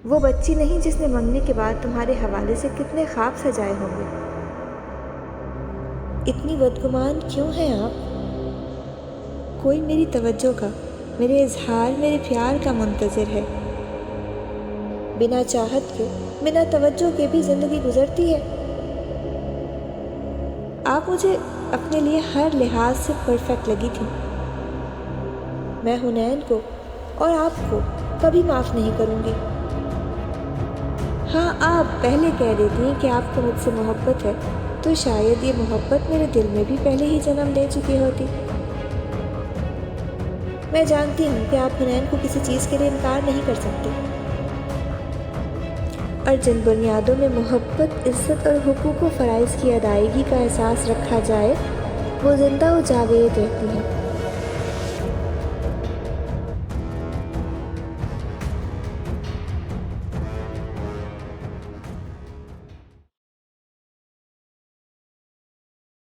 وہ بچی نہیں جس نے منگنی کے بعد تمہارے حوالے سے کتنے خواب سجائے ہوں گے۔ اتنی بدگمان کیوں ہیں آپ؟ کوئی میری توجہ کا، میرے اظہار، میرے پیار کا منتظر ہے۔ بنا چاہت کے، بنا توجہ کے بھی زندگی گزرتی ہے۔ آپ مجھے اپنے لیے ہر لحاظ سے پرفیکٹ لگی تھی۔ میں حنین کو اور آپ کو کبھی معاف نہیں کروں گی۔ ہاں، آپ پہلے کہہ دیتی کہ آپ کو مجھ سے محبت ہے تو شاید یہ محبت میرے دل میں بھی پہلے ہی جنم لے چکی ہوتی۔ میں جانتی ہوں کہ آپ حنین کو کسی چیز کے لیے انکار نہیں کر سکتے، اور جن بنیادوں میں محبت، عزت اور حقوق و فرائض کی ادائیگی کا احساس رکھا جائے وہ زندہ و جاوید رہتی ہیں۔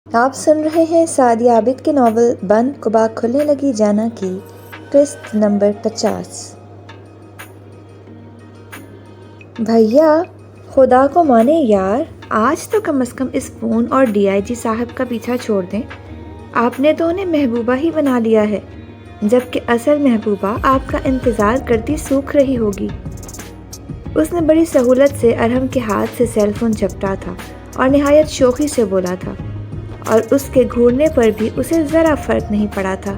آپ سن رہے ہیں سعدیہ عابد کے ناول بند قبا کھلنے لگی جانا کی قسط نمبر 50۔ بھیا خدا کو مانے یار، آج تو کم از کم اس فون اور ڈی آئی جی صاحب کا پیچھا چھوڑ دیں۔ آپ نے تو انہیں محبوبہ ہی بنا لیا ہے، جبکہ اصل محبوبہ آپ کا انتظار کرتی سوکھ رہی ہوگی۔ اس نے بڑی سہولت سے ارحم کے ہاتھ سے سیل فون جھپٹا تھا اور نہایت شوخی سے بولا تھا، اور اس کے گھورنے پر بھی اسے ذرا فرق نہیں پڑا تھا۔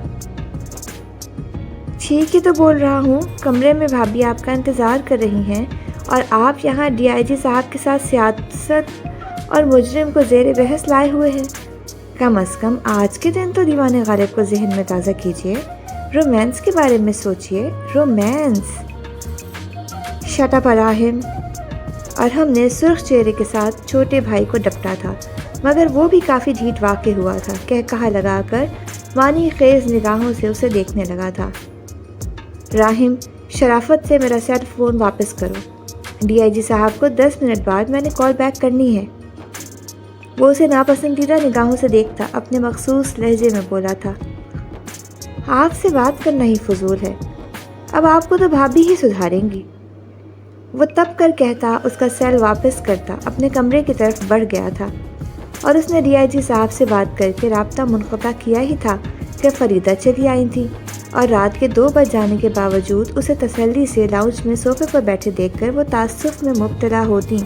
ٹھیک ہی تو بول رہا ہوں، کمرے میں بھابھی آپ کا انتظار کر رہی ہیں اور آپ یہاں ڈی آئی جی صاحب کے ساتھ سیاست اور مجرم کو زیر بحث لائے ہوئے ہیں۔ کم از کم آج کے دن تو دیوان غالب کو ذہن میں تازہ کیجیے، رومانس کے بارے میں سوچیے۔ رومانس؟ شٹ اپ ارحم۔ ارحم نے سرخ چہرے کے ساتھ چھوٹے بھائی کو ڈپٹا تھا، مگر وہ بھی کافی ڈھیٹ واقع ہوا تھا، کہا لگا کر معنی خیز نگاہوں سے اسے دیکھنے لگا تھا۔ راہم، شرافت سے میرا سیل فون واپس کرو، ڈی آئی جی صاحب کو 10 منٹ بعد میں نے کال بیک کرنی ہے۔ وہ اسے ناپسندیدہ نگاہوں سے دیکھتا اپنے مخصوص لہجے میں بولا تھا، آپ سے بات کرنا ہی فضول ہے، اب آپ کو تو بھابھی ہی سدھاریں گی۔ وہ تب کر کہتا اس کا سیل واپس کرتا اپنے کمرے کی طرف بڑھ گیا تھا، اور اس نے ڈی آئی جی صاحب سے بات کر کے رابطہ منقطع کیا ہی تھا کہ فریدہ چلی آئی تھی، اور رات کے 2 بج جانے کے باوجود اسے تسلی سے لاؤنج میں صوفے پر بیٹھے دیکھ کر وہ تعسف میں مبتلا ہوتی،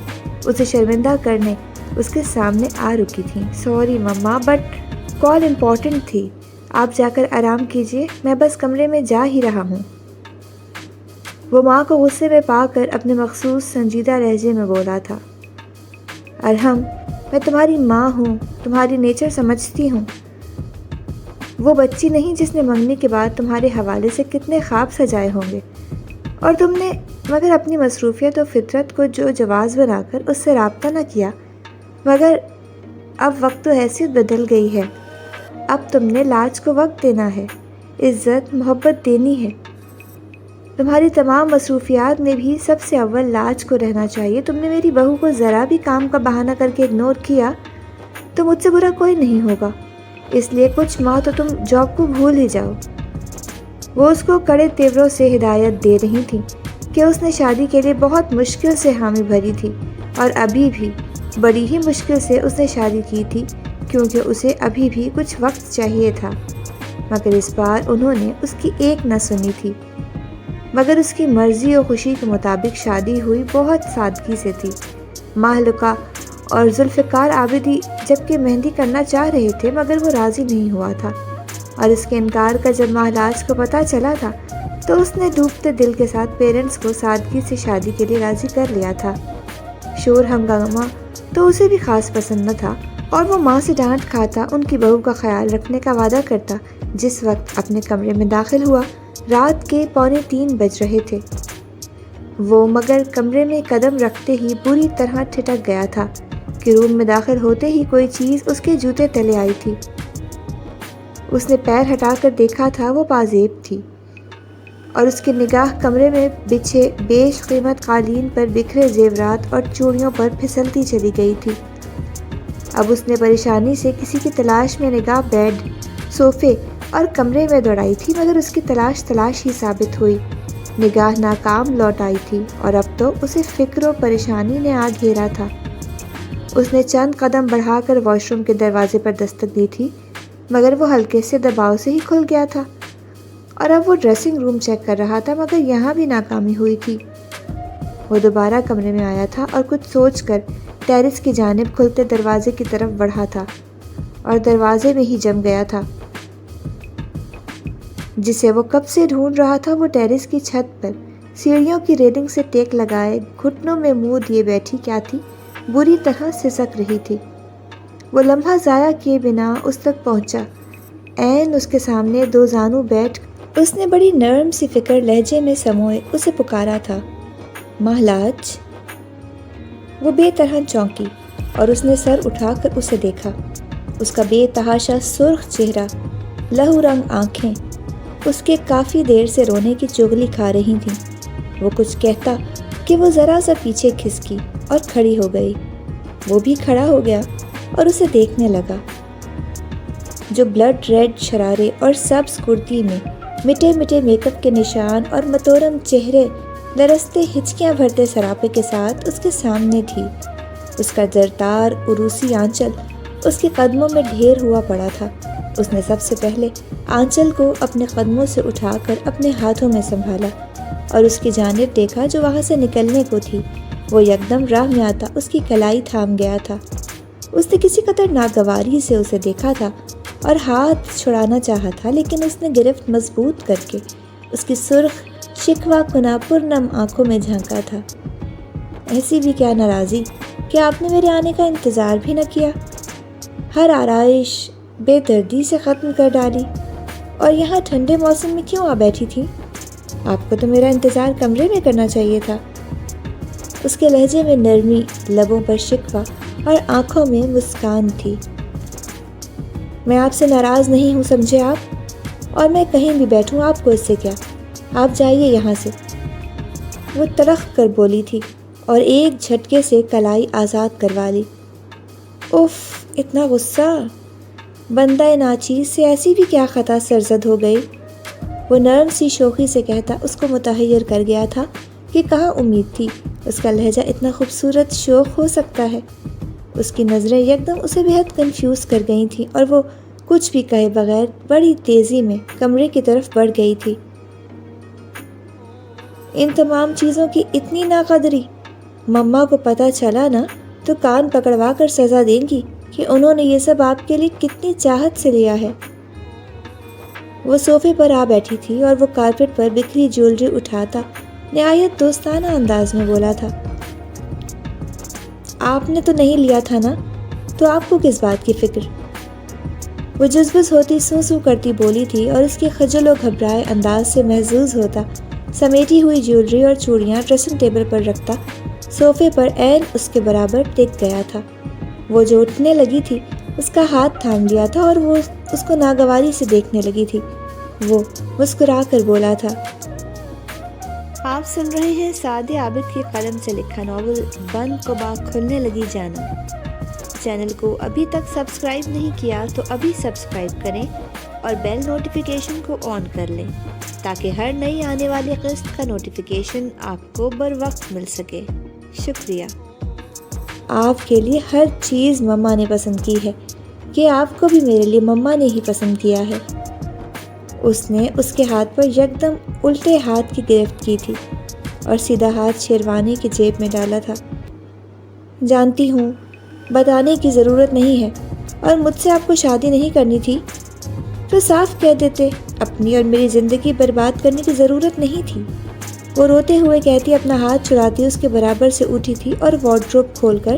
اسے شرمندہ کرنے اس کے سامنے آ رکی تھیں۔ Sorry mama, but call important تھی، آپ جا کر آرام کیجیے، میں بس کمرے میں جا ہی رہا ہوں۔ وہ ماں کو غصے میں پا کر اپنے مخصوص سنجیدہ لہجے میں بولا تھا، ارحم، میں تمہاری ماں ہوں، تمہاری نیچر سمجھتی ہوں۔ وہ بچی نہیں جس نے منگنی کے بعد تمہارے حوالے سے کتنے خواب سجائے ہوں گے، اور تم نے مگر اپنی مصروفیت و فطرت کو جو جواز بنا کر اس سے رابطہ نہ کیا۔ مگر اب وقت و حیثیت بدل گئی ہے، اب تم نے لاج کو وقت دینا ہے، عزت محبت دینی ہے۔ تمہاری تمام مصروفیات میں بھی سب سے اول لاج کو رہنا چاہیے۔ تم نے میری بہو کو ذرا بھی کام کا بہانہ کر کے اگنور کیا تو مجھ سے برا کوئی نہیں ہوگا، اس لیے کچھ ماہ تو تم جاب کو بھول ہی جاؤ۔ وہ اس کو کڑے تیوروں سے ہدایت دے رہی تھیں کہ اس نے شادی کے لیے بہت مشکل سے حامی بھری تھی، اور ابھی بھی بڑی ہی مشکل سے اس نے شادی کی تھی، کیونکہ اسے ابھی بھی کچھ وقت چاہیے تھا۔ مگر اس بار انہوں نے اس کی ایک نہ سنی تھی، مگر اس کی مرضی و خوشی کے مطابق شادی ہوئی بہت سادگی سے تھی۔ مہلکہ اور ذوالفقار عابدی جبکہ مہندی کرنا چاہ رہے تھے، مگر وہ راضی نہیں ہوا تھا، اور اس کے انکار کا جب مہراج کو پتہ چلا تھا تو اس نے ڈوبتے دل کے ساتھ پیرنٹس کو سادگی سے شادی کے لیے راضی کر لیا تھا۔ شور ہنگامہ تو اسے بھی خاص پسند نہ تھا، اور وہ ماں سے ڈانٹ کھاتا ان کی بہو کا خیال رکھنے کا وعدہ کرتا۔ جس وقت اپنے کمرے میں داخل ہوا رات کے 2:45 بج رہے تھے، وہ مگر کمرے میں قدم رکھتے ہی بری طرح ٹھٹک گیا تھا کہ روم میں داخل ہوتے ہی کوئی چیز اس کے جوتے تلے آئی تھی۔ اس نے پیر ہٹا کر دیکھا تھا، وہ پازیب تھی، اور اس کی نگاہ کمرے میں بچھے بیش قیمت قالین پر بکھرے زیورات اور چوڑیوں پر پھسلتی چلی گئی تھی۔ اب اس نے پریشانی سے کسی کی تلاش میں نگاہ بیڈ، صوفے اور کمرے میں دوڑائی تھی، مگر اس کی تلاش ہی ثابت ہوئی۔ نگاہ ناکام لوٹ آئی تھی اور اب تو اسے فکر و پریشانی نے آ گھیرا تھا۔ اس نے چند قدم بڑھا کر واش روم کے دروازے پر دستک دی تھی، مگر وہ ہلکے سے دباؤ سے ہی کھل گیا تھا، اور اب وہ ڈریسنگ روم چیک کر رہا تھا، مگر یہاں بھی ناکامی ہوئی تھی۔ وہ دوبارہ کمرے میں آیا تھا اور کچھ سوچ کر ٹیرس کی جانب کھلتے دروازے کی طرف بڑھا تھا، اور دروازے میں ہی جم گیا تھا۔ جسے وہ کب سے ڈھونڈ رہا تھا وہ ٹیرس کی چھت پر سیڑھیوں کی ریلنگ سے ٹیک لگائے گھٹنوں میں منہ دیے بیٹھی کیا تھی، بری طرح سسک رہی تھی۔ وہ لمحہ ضائع کیے بنا اس تک پہنچا۔ عین اس کے سامنے دو زانو بیٹھ اس نے بڑی نرم سی فکر لہجے میں سموئے اسے پکارا تھا، مہلاج۔ وہ بے طرح چونکی اور اس نے سر اٹھا کر اسے دیکھا۔ اس کا بے تحاشا سرخ چہرہ، لہو رنگ آنکھیں اس کے کافی دیر سے رونے کی چغلی کھا رہی تھیں۔ وہ کچھ کہتا کہ وہ ذرا سا پیچھے کھسکی اور کھڑی ہو گئی۔ وہ بھی کھڑا ہو گیا اور اسے دیکھنے لگا، جو بلڈ ریڈ شرارے اور سبز کرتی میں مٹے مٹے میک اپ کے نشان اور متورم چہرے لرزتے ہچکیاں بھرتے سراپے کے ساتھ اس کے سامنے تھی۔ اس کا زرتار عروسی آنچل اس کے قدموں میں ڈھیر ہوا پڑا تھا۔ اس نے سب سے پہلے آنچل کو اپنے قدموں سے اٹھا کر اپنے ہاتھوں میں سنبھالا اور اس کی جانب دیکھا جو وہاں سے نکلنے کو تھی۔ وہ یکدم راہ میں آتا اس کی کلائی تھام گیا تھا۔ اس نے کسی قدر ناگواری سے اسے دیکھا تھا اور ہاتھ چھڑانا چاہا تھا، لیکن اس نے گرفت مضبوط کر کے اس کی سرخ شکوہ کنا پرنم آنکھوں میں جھانکا تھا۔ ایسی بھی کیا ناراضی کہ آپ نے میرے آنے کا انتظار بھی نہ کیا، ہر آرائش بے دردی سے ختم کر ڈالی، اور یہاں ٹھنڈے موسم میں کیوں آ بیٹھی تھی؟ آپ کو تو میرا انتظار کمرے میں کرنا چاہیے تھا۔ اس کے لہجے میں نرمی، لبوں پر شکوہ اور آنکھوں میں مسکان تھی۔ میں آپ سے ناراض نہیں ہوں، سمجھے آپ، اور میں کہیں بھی بیٹھوں آپ کو اس سے کیا، آپ جائیے یہاں سے۔ وہ تڑخ کر بولی تھی اور ایک جھٹکے سے کلائی آزاد کروا لی۔ اف، اتنا غصہ! بندہ ناچیز سے ایسی بھی کیا خطا سرزد ہو گئی؟ وہ نرم سی شوخی سے کہتا اس کو متحیر کر گیا تھا کہ کہاں امید تھی اس کا لہجہ اتنا خوبصورت شوخ ہو سکتا ہے۔ اس کی نظریں یکدم اسے بہت کنفیوز کر گئی تھیں اور وہ کچھ بھی کہے بغیر بڑی تیزی میں کمرے کی طرف بڑھ گئی تھی۔ ان تمام چیزوں کی اتنی ناقدری! مما کو پتہ چلا نا تو کان پکڑوا کر سزا دیں گی کہ انہوں نے یہ سب آپ کے لیے کتنی چاہت سے لیا ہے۔ وہ صوفے پر آ بیٹھی تھی اور وہ کارپٹ پر بکھری جیولری اٹھاتا نہایت دوستانہ انداز میں بولا تھا، آپ نے تو نہیں لیا تھا نا، تو آپ کو کس بات کی فکر؟ وہ جزبز ہوتی سو سو کرتی بولی تھی اور اس کے خجل و گھبرائے انداز سے محظوظ ہوتا سمیٹی ہوئی جیولری اور چوڑیاں ڈریسنگ ٹیبل پر رکھتا صوفے پر عین اس کے برابر ٹک گیا تھا۔ وہ جو اٹھنے لگی تھی اس کا ہاتھ تھام لیا تھا اور وہ اس کو ناگواری سے دیکھنے لگی تھی۔ وہ مسکرا کر بولا تھا، آپ سن رہے ہیں سعد عابد کی قلم سے لکھا ناول بند کو باغ کھلنے لگی جانا۔ چینل کو ابھی تک سبسکرائب نہیں کیا تو ابھی سبسکرائب کریں اور بیل نوٹیفیکیشن کو آن کر لیں تاکہ ہر نئی آنے والی قسط کا نوٹیفیکیشن آپ کو بر وقت مل سکے۔ شکریہ۔ آپ کے لیے ہر چیز مما نے پسند کی ہے کہ آپ کو بھی میرے لیے مما نے ہی پسند کیا ہے۔ اس نے اس کے ہاتھ پر یکدم الٹے ہاتھ کی گرفت کی تھی اور سیدھا ہاتھ شیروانی کی جیب میں ڈالا تھا۔ جانتی ہوں، بتانے کی ضرورت نہیں ہے، اور مجھ سے آپ کو شادی نہیں کرنی تھی تو صاف کہہ دیتے، اپنی اور میری زندگی برباد کرنے کی ضرورت نہیں تھی۔ وہ روتے ہوئے کہتی اپنا ہاتھ چھڑاتی اس کے برابر سے اٹھی تھی اور وارڈروب کھول کر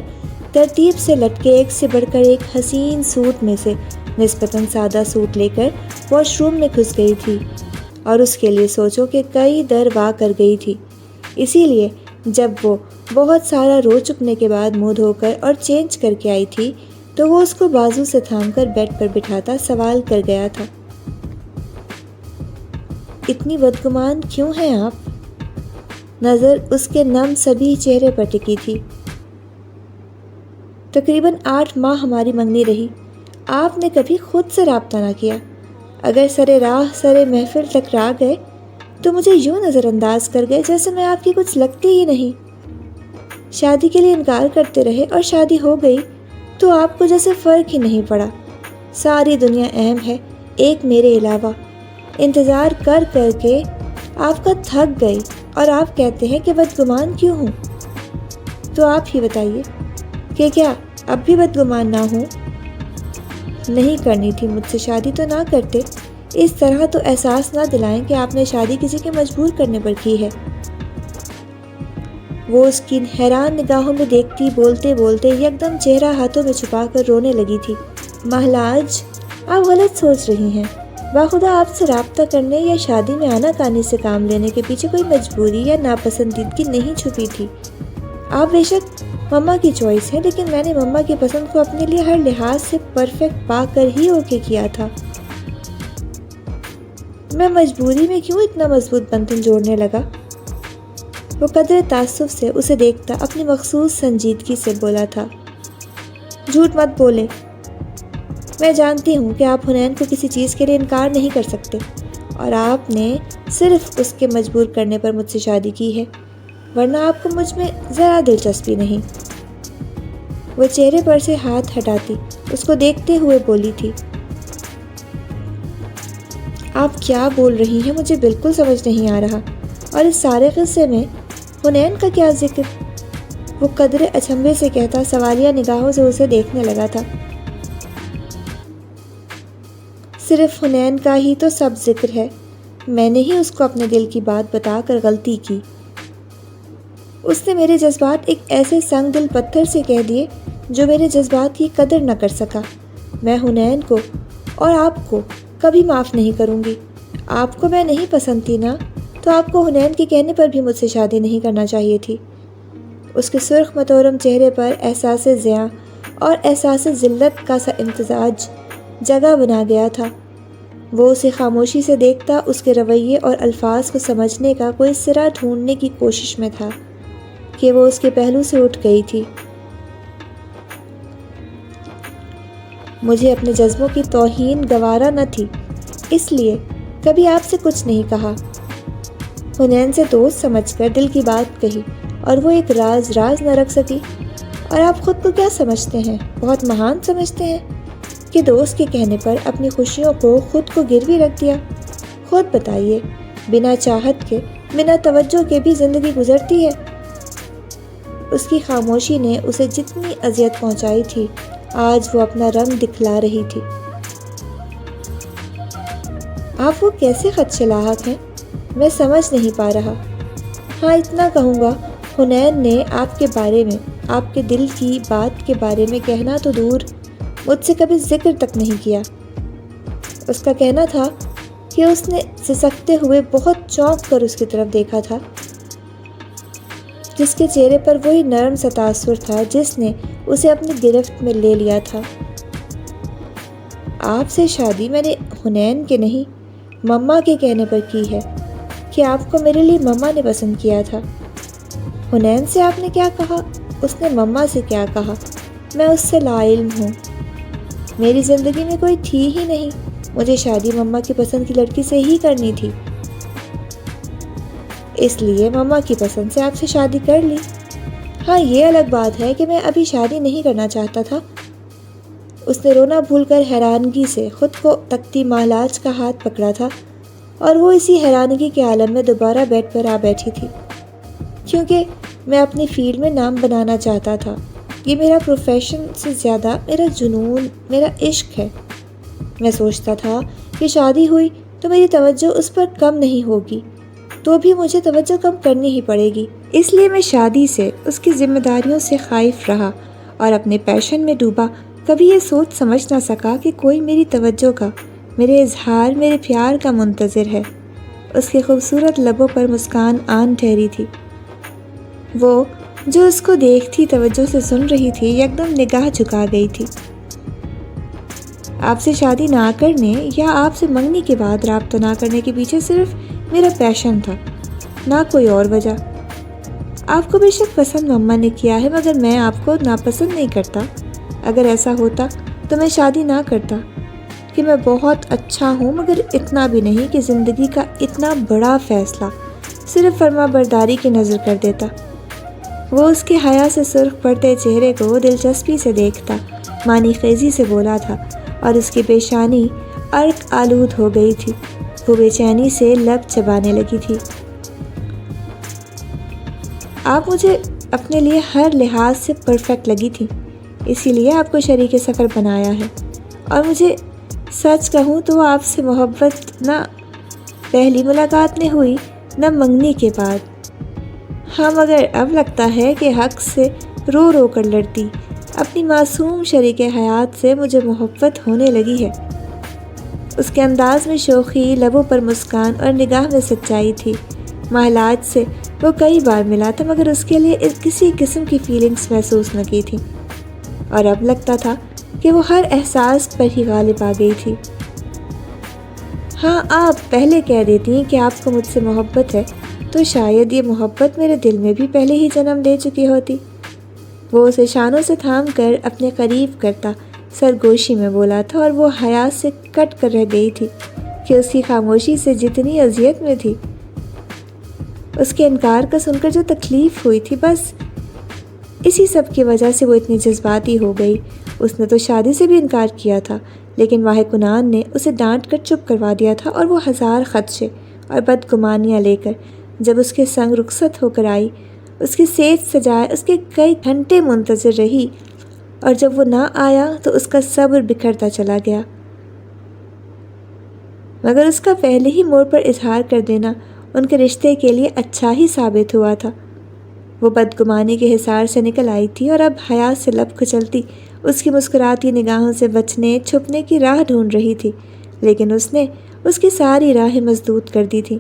ترتیب سے لٹکے ایک سے بڑھ کر ایک حسین سوٹ میں سے نسبتاً سادہ سوٹ لے کر واش روم میں گھس گئی تھی، اور اس کے لیے سوچو کہ کئی در وا کر گئی تھی۔ اسی لیے جب وہ بہت سارا رو چکنے کے بعد منہ دھو کر اور چینج کر کے آئی تھی تو وہ اس کو بازو سے تھام کر بیڈ پر بٹھاتا سوال کر گیا تھا، اتنی بدگمان کیوں ہیں آپ؟ نظر اس کے نم سبھی چہرے پر ٹکی تھی۔ تقریباً 8 ماہ ہماری منگنی رہی، آپ نے کبھی خود سے رابطہ نہ کیا۔ اگر سرے راہ سرے محفل ٹکرا گئے تو مجھے یوں نظر انداز کر گئے جیسے میں آپ کی کچھ لگتی ہی نہیں۔ شادی کے لیے انکار کرتے رہے اور شادی ہو گئی تو آپ کو جیسے فرق ہی نہیں پڑا۔ ساری دنیا اہم ہے ایک میرے علاوہ۔ انتظار کر کر کے آپ کا تھک گئی اور آپ کہتے ہیں کہ بدگمان کیوں ہوں؟ تو آپ ہی بتائیے کہ کیا اب بھی بدگمان نہ ہوں؟ نہیں کرنی تھی مجھ سے شادی تو نہ کرتے، اس طرح تو احساس نہ دلائیں کہ آپ نے شادی کسی کے مجبور کرنے پر کی ہے۔ وہ اس کی حیران نگاہوں میں دیکھتی بولتے بولتے یکدم چہرہ ہاتھوں میں چھپا کر رونے لگی تھی۔ محلاج، آپ غلط سوچ رہی ہیں۔ باخدا آپ سے رابطہ کرنے یا شادی میں آنا کانی سے کام لینے کے پیچھے کوئی مجبوری یا ناپسندیدگی نہیں چھپی تھی۔ آپ بے شک مما کی چوائس ہے، لیکن میں نے مما کی پسند کو اپنے لیے ہر لحاظ سے پرفیکٹ پا کر ہی اوکے کیا تھا۔ میں مجبوری میں کیوں اتنا مضبوط بندھن جوڑنے لگا؟ وہ قدرے تعصب سے اسے دیکھتا اپنی مخصوص سنجیدگی سے بولا تھا۔ جھوٹ مت بولے، میں جانتی ہوں کہ آپ حنین کو کسی چیز کے لیے انکار نہیں کر سکتے، اور آپ نے صرف اس کے مجبور کرنے پر مجھ سے شادی کی ہے، ورنہ آپ کو مجھ میں ذرا دلچسپی نہیں۔ وہ چہرے پر سے ہاتھ ہٹاتی اس کو دیکھتے ہوئے بولی تھی۔ آپ کیا بول رہی ہیں مجھے بالکل سمجھ نہیں آ رہا، اور اس سارے قصے میں حنین کا کیا ذکر؟ وہ قدرے اچنبھے سے کہتا سوالیہ نگاہوں سے اسے دیکھنے لگا تھا۔ صرف حنین کا ہی تو سب ذکر ہے، میں نے ہی اس کو اپنے دل کی بات بتا کر غلطی کی۔ اس نے میرے جذبات ایک ایسے سنگ دل پتھر سے کہہ دیے جو میرے جذبات کی قدر نہ کر سکا۔ میں حنین کو اور آپ کو کبھی معاف نہیں کروں گی۔ آپ کو میں نہیں پسند تھی نا، تو آپ کو حنین کے کہنے پر بھی مجھ سے شادی نہیں کرنا چاہیے تھی۔ اس کے سرخ متورم چہرے پر احساس زیاں اور احساس ذلت کا سا امتزاج جگہ بنا گیا تھا۔ وہ اسے خاموشی سے دیکھتا اس کے رویے اور الفاظ کو سمجھنے کا کوئی سرا ڈھونڈنے کی کوشش میں تھا کہ وہ اس کے پہلو سے اٹھ گئی تھی۔ مجھے اپنے جذبوں کی توہین گوارا نہ تھی، اس لیے کبھی آپ سے کچھ نہیں کہا۔ حنین سے دوست سمجھ کر دل کی بات کہی، اور وہ ایک راز نہ رکھ سکی۔ اور آپ خود کو کیا سمجھتے ہیں؟ بہت مہان سمجھتے ہیں کہ دوست کے کہنے پر اپنی خوشیوں کو خود کو گروی رکھ دیا؟ خود بتائیے، بنا چاہت کے، بنا توجہ کے بھی زندگی گزرتی ہے؟ اس کی خاموشی نے اسے جتنی اذیت پہنچائی تھی، آج وہ اپنا رنگ دکھلا رہی تھی۔ آپ وہ کیسے خدشے لاحق ہیں؟ میں سمجھ نہیں پا رہا۔ ہاں اتنا کہوں گا، حنین نے آپ کے بارے میں، آپ کے دل کی بات کے بارے میں کہنا تو دور، مجھ سے کبھی ذکر تک نہیں کیا۔ اس کا کہنا تھا کہ اس نے سسکتے ہوئے بہت چونک کر اس کی طرف دیکھا تھا، جس کے چہرے پر وہی نرم سا تاثر تھا جس نے اسے اپنی گرفت میں لے لیا تھا۔ آپ سے شادی میں نے حنین کے نہیں، مما کے کہنے پر کی ہے کہ آپ کو میرے لیے مما نے پسند کیا تھا۔ حنین سے آپ نے کیا کہا، اس نے مما سے کیا کہا، میں اس سے لا علم ہوں۔ میری زندگی میں کوئی تھی ہی نہیں، مجھے شادی مما کی پسند کی لڑکی سے ہی کرنی تھی، اس لیے مما کی پسند سے آپ سے شادی کر لی۔ ہاں یہ الگ بات ہے کہ میں ابھی شادی نہیں کرنا چاہتا تھا۔ اس نے رونا بھول کر حیرانگی سے خود کو تکتی محلاج کا ہاتھ پکڑا تھا، اور وہ اسی حیرانگی کے عالم میں دوبارہ بیڈ پر آ بیٹھی تھی۔ کیونکہ میں اپنی فیلڈ میں نام بنانا چاہتا تھا، یہ میرا پروفیشن سے زیادہ میرا جنون، میرا عشق ہے۔ میں سوچتا تھا کہ شادی ہوئی تو میری توجہ اس پر کم نہیں ہوگی، تو بھی مجھے توجہ کم کرنی ہی پڑے گی، اس لیے میں شادی سے، اس کی ذمہ داریوں سے خائف رہا اور اپنے پیشن میں ڈوبا۔ کبھی یہ سوچ سمجھ نہ سکا کہ کوئی میری توجہ کا، میرے اظہار، میرے پیار کا منتظر ہے۔ اس کے خوبصورت لبوں پر مسکان آن ٹھہری تھی۔ وہ جو اس کو دیکھتی توجہ سے سن رہی تھی، یکدم نگاہ جھکا گئی تھی۔ آپ سے شادی نہ کرنے یا آپ سے منگنی کے بعد رابطہ نہ کرنے کے پیچھے صرف میرا پیشن تھا، نہ کوئی اور وجہ۔ آپ کو بے شک پسند مما نے کیا ہے، مگر میں آپ کو ناپسند نہیں کرتا۔ اگر ایسا ہوتا تو میں شادی نہ کرتا، کہ میں بہت اچھا ہوں مگر اتنا بھی نہیں کہ زندگی کا اتنا بڑا فیصلہ صرف فرما برداری کی نظر کر دیتا۔ وہ اس کے حیا سے سرخ پڑتے چہرے کو دلچسپی سے دیکھتا، معنی خیزی سے بولا تھا اور اس کی پیشانی عرق آلود ہو گئی تھی۔ وہ بے چینی سے لب چبانے لگی تھی۔ آپ مجھے اپنے لیے ہر لحاظ سے پرفیکٹ لگی تھی، اسی لیے آپ کو شریک سفر بنایا ہے، اور مجھے سچ کہوں تو آپ سے محبت نہ پہلی ملاقات میں ہوئی نہ منگنی کے بعد۔ ہاں مگر اب لگتا ہے کہ حق سے رو رو کر لڑتی اپنی معصوم شریک حیات سے مجھے محبت ہونے لگی ہے۔ اس کے انداز میں شوخی، لبوں پر مسکان اور نگاہ میں سچائی تھی۔ محلاج سے وہ کئی بار ملا تھا مگر اس کے لیے کسی قسم کی فیلنگز محسوس نہ کی تھی، اور اب لگتا تھا کہ وہ ہر احساس پر ہی غالب آ گئی تھی۔ ہاں آپ پہلے کہہ دیتی کہ آپ کو مجھ سے محبت ہے تو شاید یہ محبت میرے دل میں بھی پہلے ہی جنم لے چکی ہوتی۔ وہ اسے شانوں سے تھام کر اپنے قریب کرتا سرگوشی میں بولا تھا، اور وہ حیا سے کٹ کر رہ گئی تھی کہ اس کی خاموشی سے جتنی اذیت میں تھی، اس کے انکار کا سن کر جو تکلیف ہوئی تھی، بس اسی سب کی وجہ سے وہ اتنی جذباتی ہو گئی۔ اس نے تو شادی سے بھی انکار کیا تھا، لیکن واہ کنان نے اسے ڈانٹ کر چپ کروا دیا تھا، اور وہ ہزار خدشے اور بدگمانیاں لے کر جب اس کے سنگ رخصت ہو کر آئی، اس کی سیج سجائے اس کے کئی گھنٹے منتظر رہی، اور جب وہ نہ آیا تو اس کا صبر بکھرتا چلا گیا۔ مگر اس کا پہلے ہی موڑ پر اظہار کر دینا ان کے رشتے کے لیے اچھا ہی ثابت ہوا تھا۔ وہ بدگمانی کے حصار سے نکل آئی تھی اور اب حیا سے لب کچلتی اس کی مسکراتی نگاہوں سے بچنے چھپنے کی راہ ڈھونڈ رہی تھی، لیکن اس نے اس کی ساری راہیں مسدود کر دی تھی،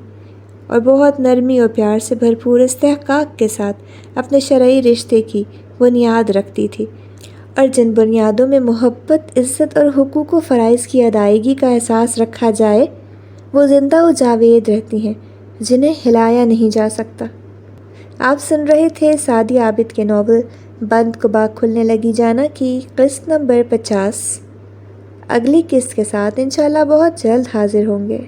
اور بہت نرمی اور پیار سے بھرپور استحقاق کے ساتھ اپنے شرعی رشتے کی بنیاد رکھتی تھی، اور جن بنیادوں میں محبت، عزت اور حقوق و فرائض کی ادائیگی کا احساس رکھا جائے، وہ زندہ و جاوید رہتی ہیں، جنہیں ہلایا نہیں جا سکتا۔ آپ سن رہے تھے سعدی عابد کے ناول بند کبا کھلنے لگی جانا کی قسط نمبر 50۔ اگلی قسط کے ساتھ انشاءاللہ بہت جلد حاضر ہوں گے۔